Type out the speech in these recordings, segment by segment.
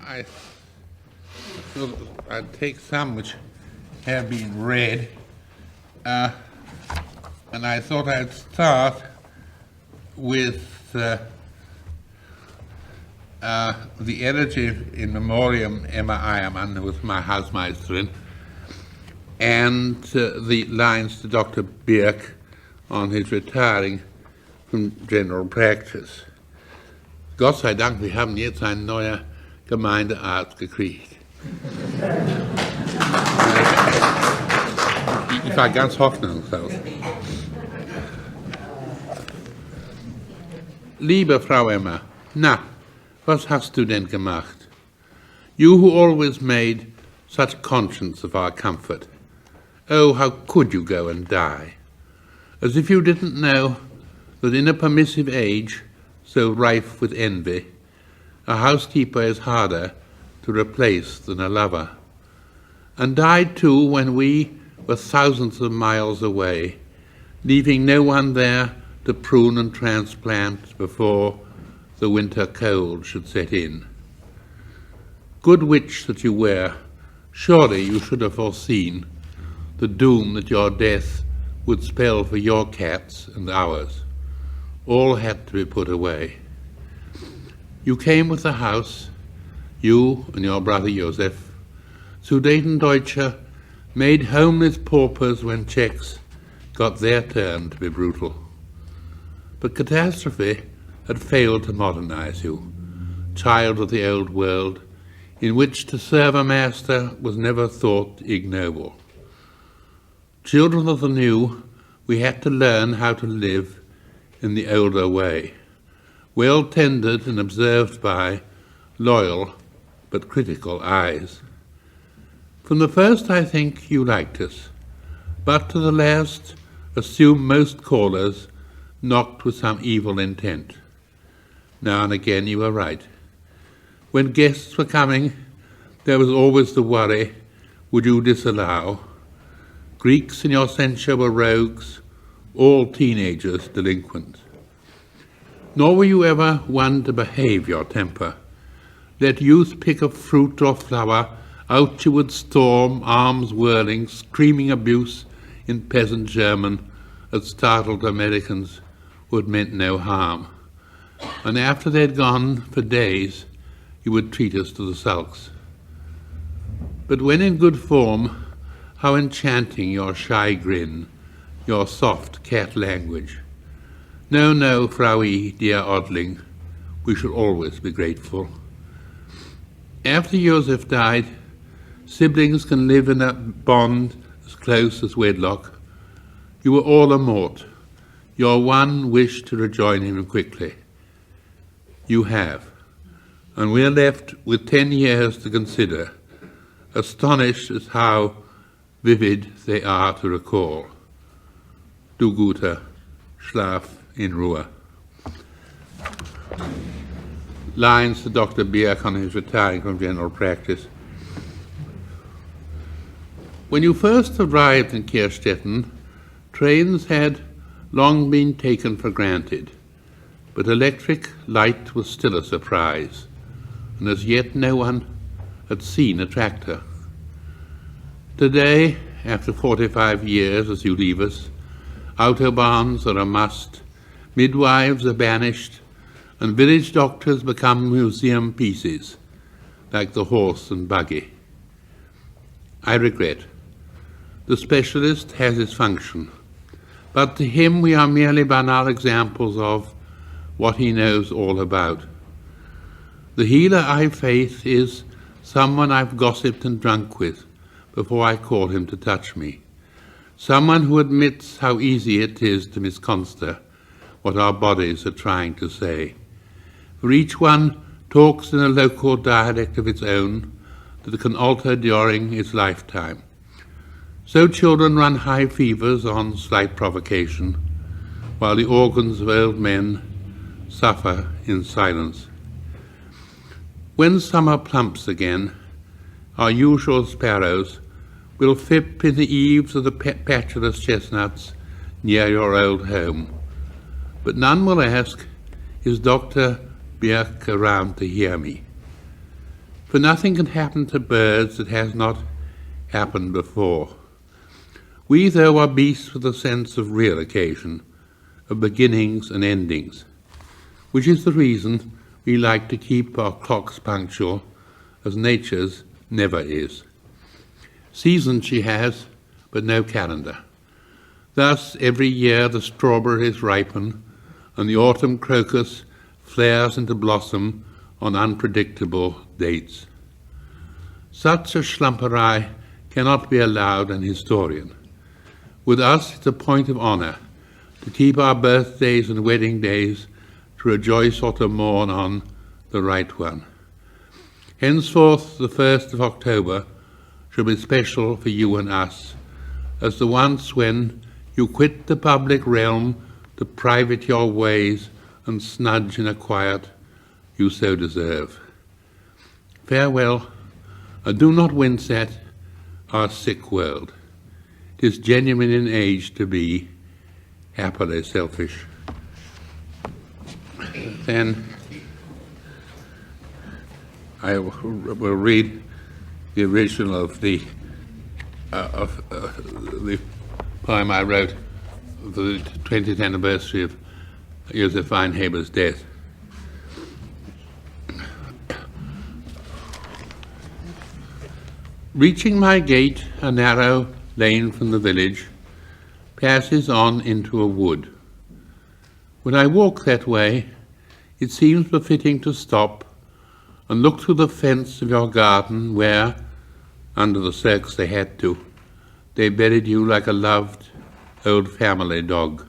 I thought I'd take some which have been read, and I thought I'd start with the elegy in memoriam Emma Eiermann, who was my Hausmeisterin, and the lines to Dr. Birk on his retiring from general practice. Gott sei Dank, wir haben jetzt ein neuer Gemeindearzt gekriegt. Ich war ganz hoffnungslos. Liebe Frau Emma, na, was hast du denn gemacht? You who always made such conscience of our comfort. Oh, how could you go and die? As if you didn't know that in a permissive age, so rife with envy, a housekeeper is harder to replace than a lover. And died too when we were thousands of miles away, leaving no one there to prune and transplant before the winter cold should set in. Good witch that you were, surely you should have foreseen the doom that your death would spell for your cats and ours. All had to be put away. You came with the house, you and your brother Josef, Sudetendeutsche, made homeless paupers when Czechs got their turn to be brutal. But catastrophe had failed to modernize you, child of the old world, in which to serve a master was never thought ignoble. Children of the new, we had to learn how to live in the older way, well tended and observed by loyal but critical eyes. From the first, I think, you liked us, but to the last, assume most callers knocked with some evil intent. Now and again you were right. When guests were coming, there was always the worry, would you disallow? Greeks in your censure were rogues, all teenagers delinquent. Nor were you ever one to behave your temper. Let youth pick a fruit or flower, out you would storm, arms whirling, screaming abuse in peasant German at startled Americans who had meant no harm. And after they'd gone for days, you would treat us to the sulks. But when in good form, how enchanting your shy grin, your soft cat language. No, no, Frauie, dear Odling, we shall always be grateful. After Joseph died, siblings can live in a bond as close as wedlock. You were all a mort, your one wish to rejoin him quickly. You have, and we are left with 10 years to consider, astonished at how vivid they are to recall. Du Gute, schlaf in Ruhe. Lines to Dr. Birk on his retiring from general practice. When you first arrived in Kirstetten, trains had long been taken for granted, but electric light was still a surprise, and as yet no one had seen a tractor. Today, after 45 years as you leave us, autobahns are a must, midwives are banished, and village doctors become museum pieces, like the horse and buggy. I regret. The specialist has his function, but to him we are merely banal examples of what he knows all about. The healer I faith is someone I've gossiped and drunk with before I call him to touch me. Someone who admits how easy it is to misconster what our bodies are trying to say. For each one talks in a local dialect of its own that can alter during its lifetime. So children run high fevers on slight provocation, while the organs of old men suffer in silence. When summer plumps again, our usual sparrows will fip in the eaves of the patulous chestnuts near your old home. But none will ask, is Dr. Birk around to hear me? For nothing can happen to birds that has not happened before. We, though, are beasts with a sense of real occasion, of beginnings and endings, which is the reason we like to keep our clocks punctual, as nature's never is. Seasons she has, but no calendar. Thus, every year the strawberries ripen, and the autumn crocus flares into blossom on unpredictable dates. Such a schlumperei cannot be allowed an historian. With us, it's a point of honor to keep our birthdays and wedding days, to rejoice or to mourn on the right one. Henceforth, the 1st of October shall be special for you and us, as the once when you quit the public realm to private your ways and snudge in a quiet you so deserve. Farewell, and do not wince at our sick world. 'Tis genuine in age to be happily selfish. Then I will read the original of the poem I wrote for the 20th anniversary of Josef Weinheber's death. Reaching my gate, a narrow lane from the village passes on into a wood. When I walk that way, it seems befitting to stop and look through the fence of your garden where, under the circs they had to, they buried you like a loved old family dog.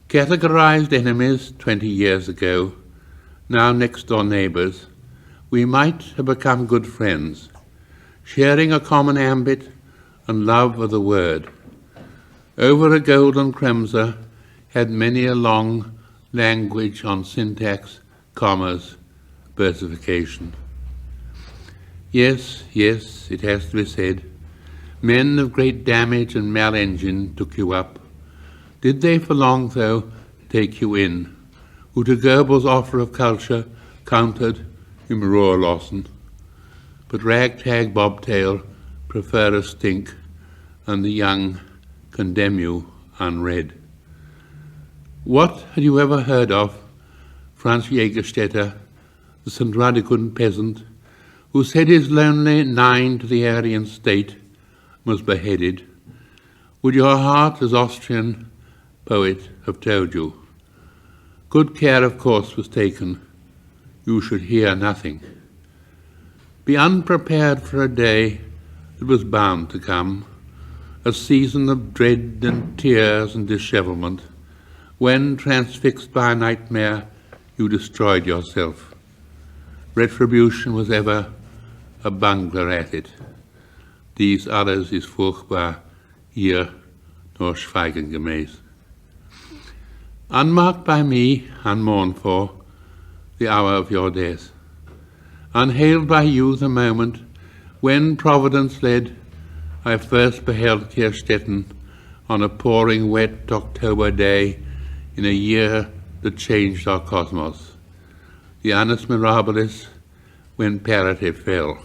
Categorized enemies 20 years ago, now next-door neighbors, we might have become good friends, sharing a common ambit and love of the word. Over a golden kremser had many a long language on syntax, commas, versification. Yes, yes, it has to be said, men of great damage and mal-engine took you up. Did they for long, though, take you in, who to Goebbels' offer of culture countered im Rohrlossen? But ragtag bobtail prefer a stink, and the young condemn you unread. What had you ever heard of Franz Jägerstätter, the St. Radicund peasant, who said his lonely 9 to the Aryan state was beheaded? Would your heart as Austrian poet have told you? Good care, of course, was taken. You should hear nothing. Be unprepared for a day that was bound to come, a season of dread and tears and dishevelment, when, transfixed by a nightmare, you destroyed yourself. Retribution was ever a bungler at it. Dies alles ist furchtbar, ihr nur schweigen gemäß. Unmarked by me, unmourned for, the hour of your death. Unhailed by you the moment when Providence led, I first beheld Kirstetten on a pouring wet October day in a year that changed our cosmos, the annus mirabilis, when parity fell.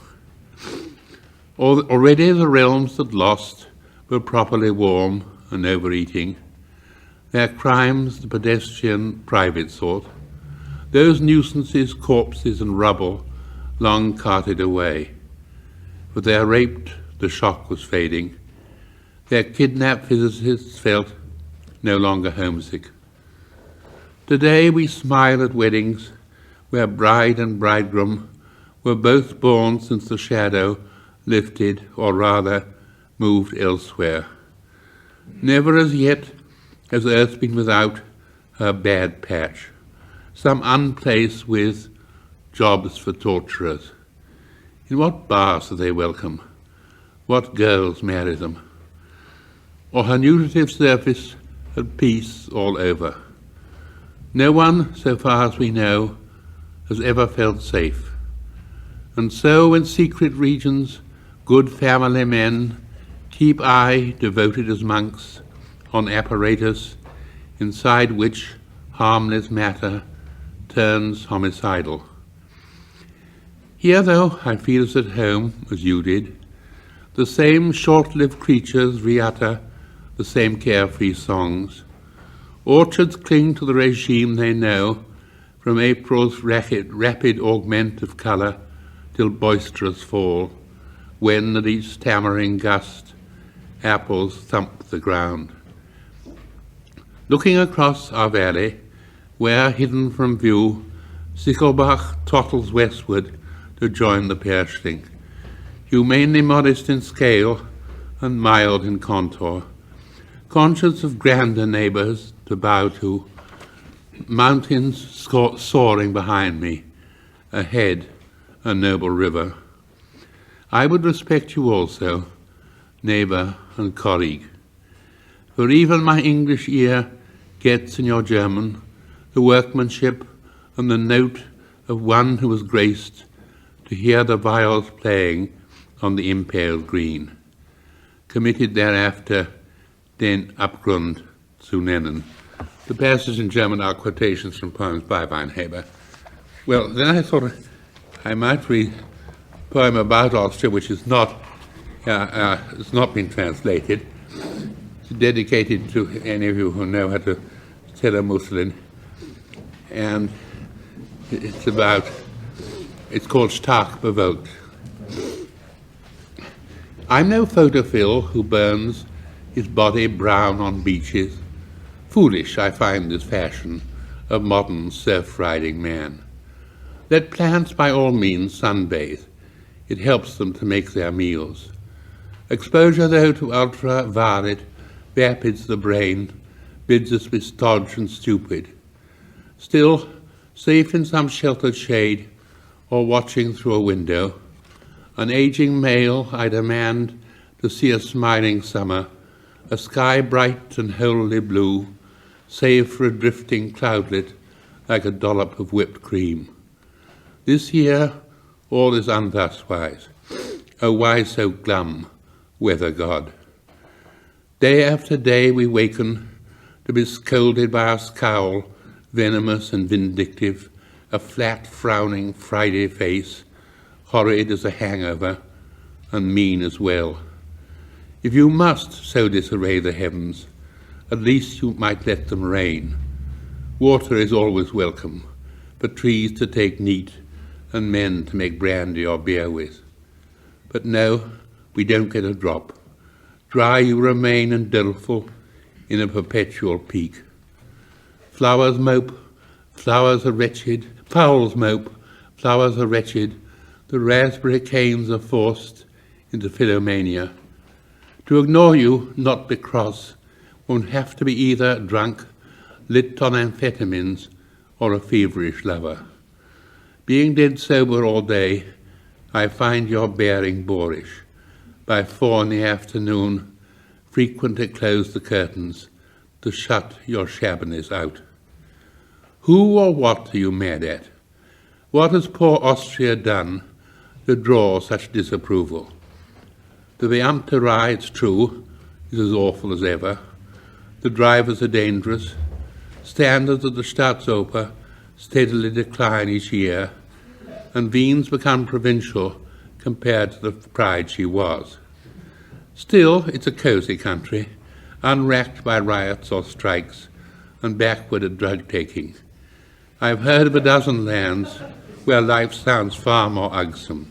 Already the realms that lost were properly warm and overeating, their crimes the pedestrian private sort, those nuisances, corpses and rubble long carted away. For their raped, the shock was fading, their kidnapped physicists felt no longer homesick. Today we smile at weddings where bride and bridegroom were both born since the shadow lifted, or rather moved elsewhere. Never as yet has earth been without her bad patch, some unplace with jobs for torturers. In what bars are they welcome? What girls marry them? Or her nutritive surface at peace all over? No one, so far as we know, has ever felt safe. And so in secret regions, good family men keep eye, devoted as monks, on apparatus inside which harmless matter turns homicidal. Here, though, I feel as at home as you did. The same short-lived creatures re-utter the same carefree songs. Orchards cling to the regime they know, from April's rapid augment of colour till boisterous fall, when at each stammering gust apples thump the ground. Looking across our valley, where, hidden from view, Sichelbach tottles westward to join the Perschling, humanely modest in scale and mild in contour, conscious of grander neighbours to bow to, mountains soaring behind me, ahead a noble river. I would respect you also, neighbour and colleague, for even my English ear gets in your German the workmanship and the note of one who was graced to hear the viols playing on the impaled green, committed thereafter den Abgrund zu nennen. The passages in German are quotations from poems by Weinheber. Well, then I thought I might read a poem about Austria, which is not, it's not been translated. It's dedicated to any of you who know how to tell a Muslim. And it's called Stark Bewölkt. I'm no photophile who burns his body brown on beaches. Foolish I find this fashion of modern surf-riding man. Let plants by all means sunbathe. It helps them to make their meals. Exposure, though, to ultraviolet vapids the brain, bids us be stodgy and stupid. Still, safe in some sheltered shade, or watching through a window, an aging male I demand to see a smiling summer, a sky bright and wholly blue, save for a drifting cloudlet like a dollop of whipped cream. This year all is unthuswise. Oh, why so glum, weather god? Day after day we waken to be scolded by a scowl, venomous and vindictive, a flat, frowning Friday face, horrid as a hangover, and mean as well. If you must so disarray the heavens, at least you might let them rain. Water is always welcome, for trees to take neat, and men to make brandy or beer with. But no, we don't get a drop. Dry you remain and doleful in a perpetual peak. Flowers mope, flowers are wretched, fowls mope, flowers are wretched, the raspberry canes are forced into Philomania. To ignore you, not be cross, won't have to be either drunk, lit on amphetamines, or a feverish lover. Being dead sober all day, I find your bearing boorish. By 4 in the afternoon, frequently close the curtains to shut your shabbiness out. Who or what are you mad at? What has poor Austria done to draw such disapproval? The Beamterei, it's true, is as awful as ever. The drivers are dangerous. Standards of the Staatsoper steadily decline each year, and Wien's become provincial compared to the pride she was. Still, it's a cosy country, unracked by riots or strikes, and backward at drug-taking. I've heard of a dozen lands where life sounds far more ugsome,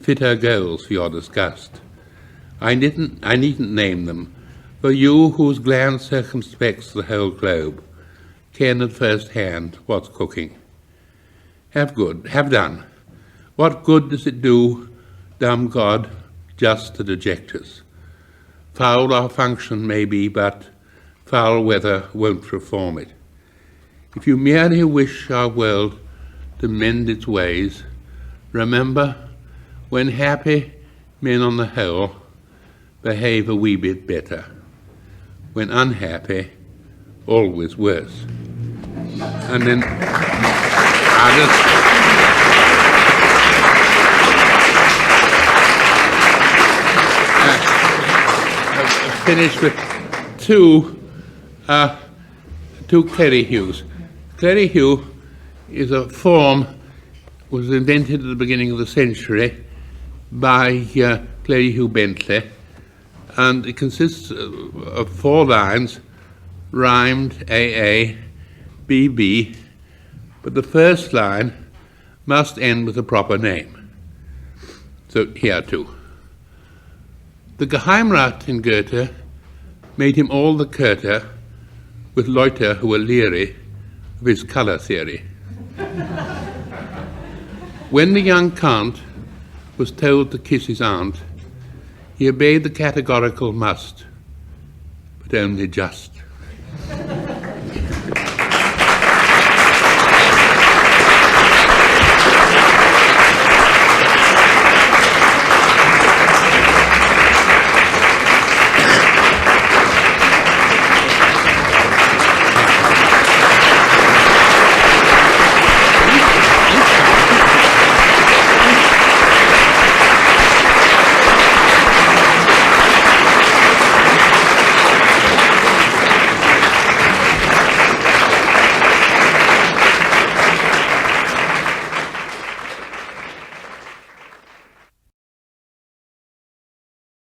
fitter goals for your disgust. I needn't name them, for you whose glance circumspects the whole globe ken at first hand what's cooking. Have done. What good does it do, dumb God, just to deject us? Foul our function may be, but foul weather won't reform it. If you merely wish our world to mend its ways, remember, when happy, men on the whole behave a wee bit better. When unhappy, always worse. And then I'll just finish with two Clerihues. Clerihu is a form was invented at the beginning of the century by Hugh, and it consists of 4 lines, rhymed AA, BB, but the first line must end with a proper name. So here too. The Geheimrat in Goethe made him all the curter with Leute who were leery of his colour theory. When the young Kant was told to kiss his aunt, he obeyed the categorical must, but only just.